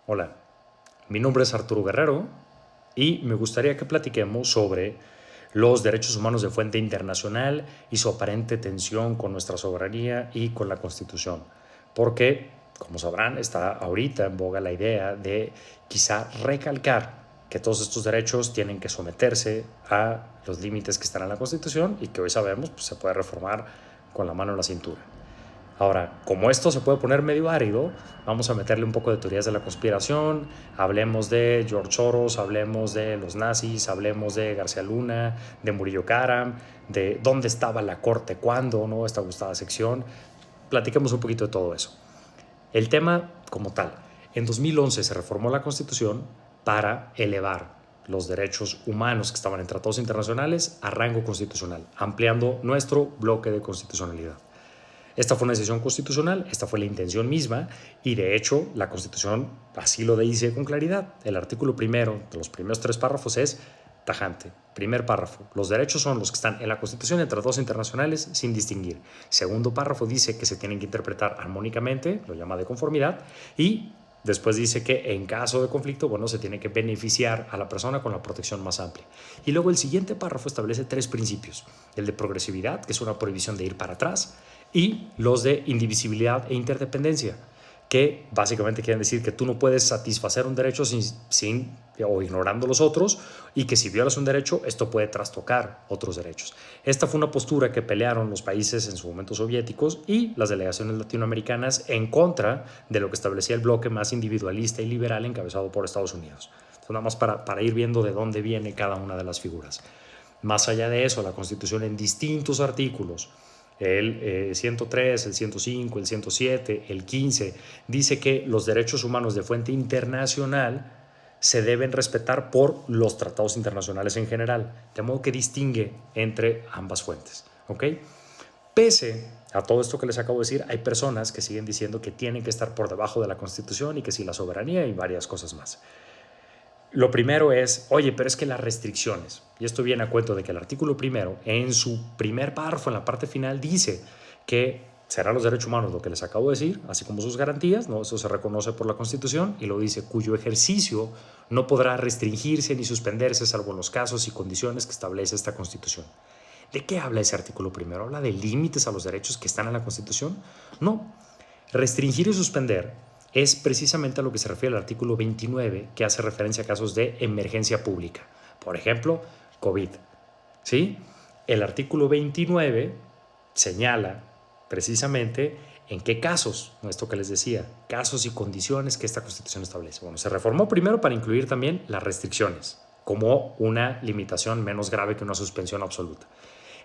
Hola, mi nombre es Arturo Guerrero y me gustaría que platiquemos sobre los derechos humanos de fuente internacional y su aparente tensión con nuestra soberanía y con la Constitución. Porque, como sabrán, está ahorita en boga la idea de quizá recalcar que todos estos derechos tienen que someterse a los límites que están en la Constitución y que hoy sabemos pues, se puede reformar con la mano en la cintura. Ahora, como esto se puede poner medio árido, vamos a meterle un poco de teorías de la conspiración, hablemos de George Soros, hablemos de los nazis, hablemos de García Luna, de Murillo Karam, de dónde estaba la corte, cuándo, ¿no? Esta gustada sección. Platiquemos un poquito de todo eso. El tema como tal, en 2011 se reformó la Constitución para elevar los derechos humanos que estaban en tratados internacionales a rango constitucional, ampliando nuestro bloque de constitucionalidad. Esta fue una decisión constitucional, esta fue la intención misma y de hecho la Constitución así lo dice con claridad. El artículo primero de los primeros 3 párrafos es tajante. Primer párrafo, los derechos son los que están en la Constitución y en tratados internacionales sin distinguir. Segundo párrafo dice que se tienen que interpretar armónicamente, lo llama de conformidad, y después dice que en caso de conflicto, bueno, se tiene que beneficiar a la persona con la protección más amplia. Y luego el siguiente párrafo establece 3 principios. El de progresividad, que es una prohibición de ir para atrás, y los de indivisibilidad e interdependencia, que básicamente quieren decir que tú no puedes satisfacer un derecho sin o ignorando los otros, y que si violas un derecho, esto puede trastocar otros derechos. Esta fue una postura que pelearon los países en su momento soviéticos y las delegaciones latinoamericanas en contra de lo que establecía el bloque más individualista y liberal encabezado por Estados Unidos. Entonces, nada más para ir viendo de dónde viene cada una de las figuras. Más allá de eso, la Constitución en distintos artículos, el 103, el 105, el 107, el 15, dice que los derechos humanos de fuente internacional se deben respetar por los tratados internacionales en general, de modo que distingue entre ambas fuentes. ¿Ok? Pese a todo esto que les acabo de decir, hay personas que siguen diciendo que tienen que estar por debajo de la Constitución y que sí la soberanía y varias cosas más. Lo primero es, oye, pero es que las restricciones, y esto viene a cuento de que el artículo primero, en su primer párrafo, en la parte final, dice que serán los derechos humanos lo que les acabo de decir, así como sus garantías, ¿no? Eso se reconoce por la Constitución, y lo dice, cuyo ejercicio no podrá restringirse ni suspenderse, salvo en los casos y condiciones que establece esta Constitución. ¿De qué habla ese artículo primero? ¿Habla de límites a los derechos que están en la Constitución? No. Restringir y suspender es precisamente a lo que se refiere el artículo 29, que hace referencia a casos de emergencia pública. Por ejemplo, COVID. ¿Sí? El artículo 29 señala precisamente en qué casos, esto que les decía, casos y condiciones que esta Constitución establece. Bueno, se reformó primero para incluir también las restricciones, como una limitación menos grave que una suspensión absoluta.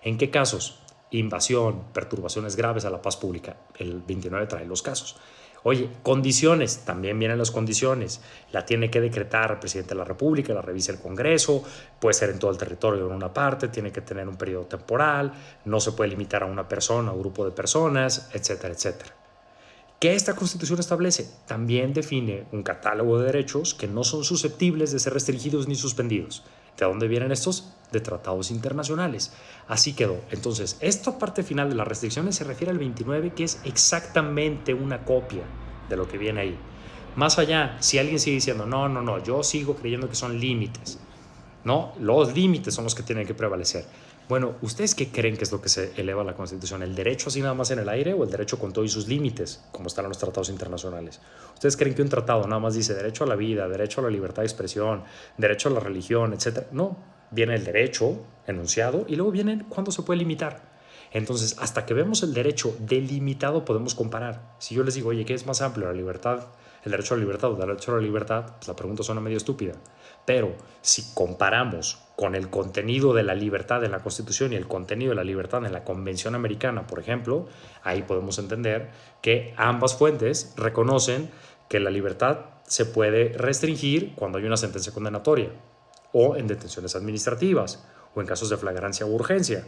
¿En qué casos? Invasión, perturbaciones graves a la paz pública. El 29 trae los casos. Oye, condiciones, también vienen las condiciones. La tiene que decretar el presidente de la República, la revisa el Congreso, puede ser en todo el territorio en una parte, tiene que tener un periodo temporal, no se puede limitar a una persona o grupo de personas, etcétera, etcétera. ¿Qué esta Constitución establece? También define un catálogo de derechos que no son susceptibles de ser restringidos ni suspendidos. ¿De dónde vienen estos? De tratados internacionales. Así quedó. Entonces, esta parte final de las restricciones se refiere al 29, que es exactamente una copia de lo que viene ahí. Más allá, si alguien sigue diciendo, no, yo sigo creyendo que son límites, ¿no? Los límites son los que tienen que prevalecer. Bueno, ¿ustedes qué creen que es lo que se eleva a la Constitución? ¿El derecho así nada más en el aire o el derecho con todos sus límites, como están en los tratados internacionales? ¿Ustedes creen que un tratado nada más dice derecho a la vida, derecho a la libertad de expresión, derecho a la religión, etcétera? No, viene el derecho enunciado y luego viene cuándo se puede limitar. Entonces, hasta que vemos el derecho delimitado podemos comparar. Si yo les digo, oye, ¿qué es más amplio, la libertad, el derecho a la libertad o el derecho a la libertad? Pues la pregunta suena medio estúpida. Pero si comparamos con el contenido de la libertad en la Constitución y el contenido de la libertad en la Convención Americana, por ejemplo, ahí podemos entender que ambas fuentes reconocen que la libertad se puede restringir cuando hay una sentencia condenatoria o en detenciones administrativas o en casos de flagrancia u urgencia.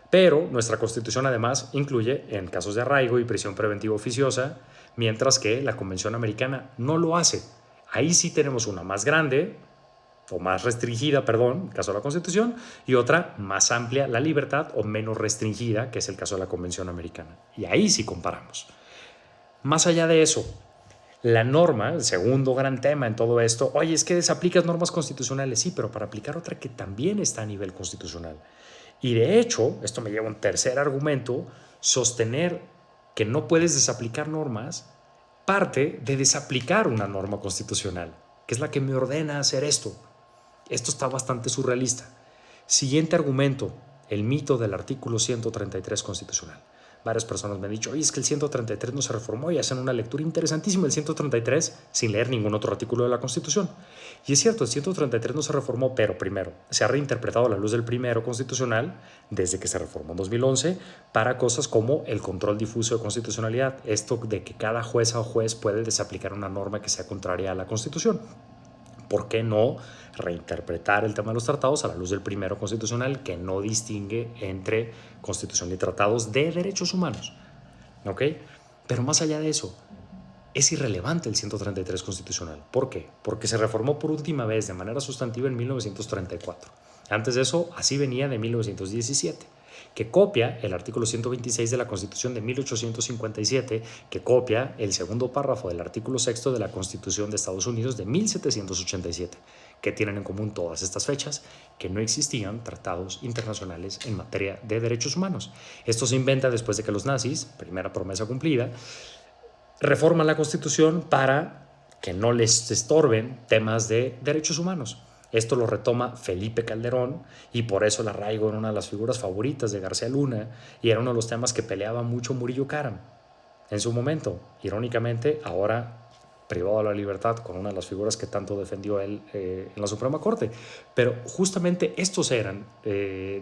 Pero nuestra Constitución además incluye en casos de arraigo y prisión preventiva oficiosa, mientras que la Convención Americana no lo hace. Ahí sí tenemos una más grande, o más restringida, perdón, caso de la Constitución, y otra más amplia, la libertad, o menos restringida, que es el caso de la Convención Americana. Y ahí sí comparamos. Más allá de eso, La norma, el segundo gran tema en todo esto, oye, es que desaplicas normas constitucionales, sí, pero para aplicar otra que también está a nivel constitucional. Y de hecho, esto me lleva a un tercer argumento, sostener que no puedes desaplicar normas parte de desaplicar una norma constitucional, que es la que me ordena hacer esto. Esto está bastante surrealista. Siguiente argumento, el mito del artículo 133 constitucional. Varias personas me han dicho, oye, es que el 133 no se reformó y hacen una lectura interesantísima del 133 sin leer ningún otro artículo de la Constitución. Y es cierto, el 133 no se reformó, pero primero, se ha reinterpretado a la luz del primero constitucional desde que se reformó en 2011 para cosas como el control difuso de constitucionalidad, esto de que cada jueza o juez puede desaplicar una norma que sea contraria a la Constitución. ¿Por qué no reinterpretar el tema de los tratados a la luz del primero constitucional que no distingue entre constitución y tratados de derechos humanos? ¿Ok? Pero más allá de eso, es irrelevante el 133 constitucional. ¿Por qué? Porque se reformó por última vez de manera sustantiva en 1934. Antes de eso, así venía de 1917, que copia el artículo 126 de la Constitución de 1857, que copia el segundo párrafo del artículo 6 de la Constitución de Estados Unidos de 1787, que tienen en común todas estas fechas, que no existían tratados internacionales en materia de derechos humanos. Esto se inventa después de que los nazis, primera promesa cumplida, reforman la Constitución para que no les estorben temas de derechos humanos. Esto lo retoma Felipe Calderón y por eso el arraigo era una de las figuras favoritas de García Luna y era uno de los temas que peleaba mucho Murillo Karam en su momento. Irónicamente, ahora privado de la libertad con una de las figuras que tanto defendió él en la Suprema Corte. Pero justamente estos eran,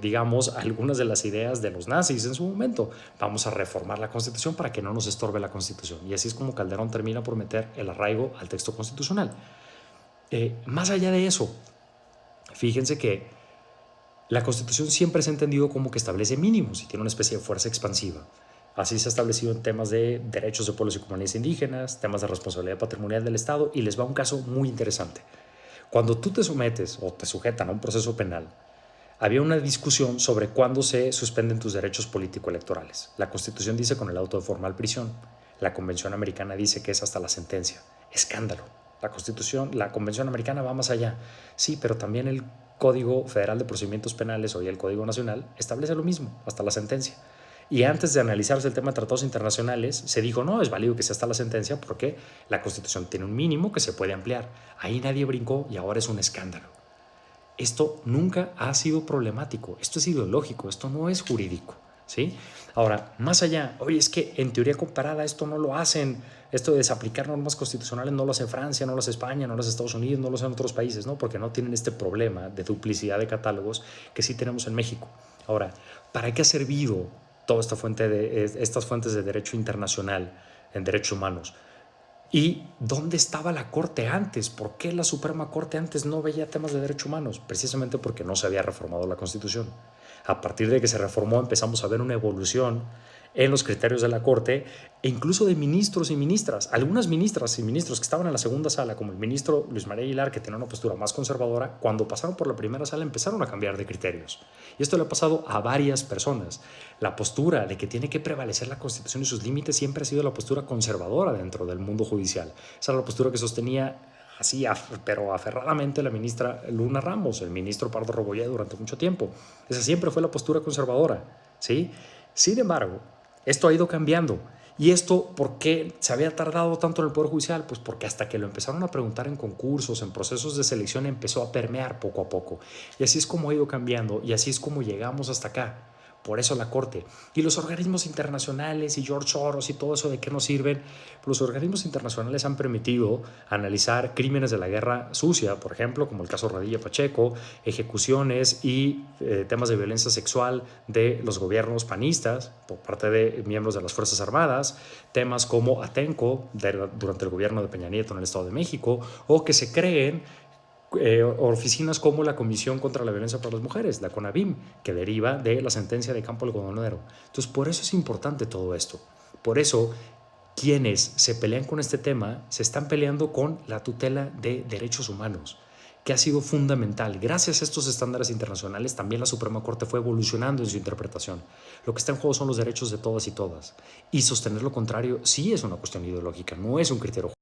digamos, algunas de las ideas de los nazis en su momento. Vamos a reformar la Constitución para que no nos estorbe la Constitución. Y así es como Calderón termina por meter el arraigo al texto constitucional. Más allá de eso, fíjense que la Constitución siempre se ha entendido como que establece mínimos y tiene una especie de fuerza expansiva. Así se ha establecido en temas de derechos de pueblos y comunidades indígenas, temas de responsabilidad patrimonial del Estado, y les va un caso muy interesante. Cuando tú te sometes o te sujetan a un proceso penal, había una discusión sobre cuándo se suspenden tus derechos político-electorales. La Constitución dice con el auto de formal prisión. La Convención Americana dice que es hasta la sentencia. Escándalo. La Convención Americana va más allá. Sí, pero también el Código Federal de Procedimientos Penales, hoy el Código Nacional, establece lo mismo, hasta la sentencia. Y antes de analizarse el tema de tratados internacionales, se dijo, no, es válido que sea hasta la sentencia porque la Constitución tiene un mínimo que se puede ampliar. Ahí nadie brincó y ahora es un escándalo. Esto nunca ha sido problemático, esto es ideológico, esto no es jurídico, ¿sí? Ahora, más allá, oye, es que en teoría comparada esto no lo hacen, esto de desaplicar normas constitucionales no lo hace Francia, no lo hace España, no lo hace Estados Unidos, no lo hacen otros países, ¿no? Porque no tienen este problema de duplicidad de catálogos que sí tenemos en México. Ahora, ¿para qué ha servido toda esta estas fuentes de derecho internacional en derechos humanos? ¿Y dónde estaba la Corte antes? ¿Por qué la Suprema Corte antes no veía temas de derechos humanos? Precisamente porque no se había reformado la Constitución. A partir de que se reformó empezamos a ver una evolución en los criterios de la Corte e incluso de ministros y ministras. Algunas ministras y ministros que estaban en la segunda sala, como el ministro Luis María Aguilar, que tenía una postura más conservadora, cuando pasaron por la primera sala empezaron a cambiar de criterios. Y esto le ha pasado a varias personas. La postura de que tiene que prevalecer la Constitución y sus límites siempre ha sido la postura conservadora dentro del mundo judicial. Esa era la postura que sostenía así, pero aferradamente la ministra Luna Ramos, el ministro Pardo Rebolledo durante mucho tiempo. Esa siempre fue la postura conservadora, ¿sí? Sin embargo, esto ha ido cambiando. ¿Y esto por qué se había tardado tanto en el Poder Judicial? Pues porque hasta que lo empezaron a preguntar en concursos, en procesos de selección, empezó a permear poco a poco. Y así es como ha ido cambiando y así es como llegamos hasta acá. Por eso la Corte. Y los organismos internacionales y George Soros y todo eso, ¿de qué nos sirven? Los organismos internacionales han permitido analizar crímenes de la guerra sucia, por ejemplo, como el caso Radilla Pacheco, ejecuciones y temas de violencia sexual de los gobiernos panistas por parte de miembros de las Fuerzas Armadas, temas como Atenco durante el gobierno de Peña Nieto en el Estado de México, o que se creen oficinas como la Comisión contra la Violencia para las Mujeres, la CONAVIM, que deriva de la sentencia de Campo Algodonero. Entonces, por eso es importante todo esto. Por eso, quienes se pelean con este tema se están peleando con la tutela de derechos humanos, que ha sido fundamental. Gracias a estos estándares internacionales, también la Suprema Corte fue evolucionando en su interpretación. Lo que está en juego son los derechos de todas y todas. Y sostener lo contrario sí es una cuestión ideológica, no es un criterio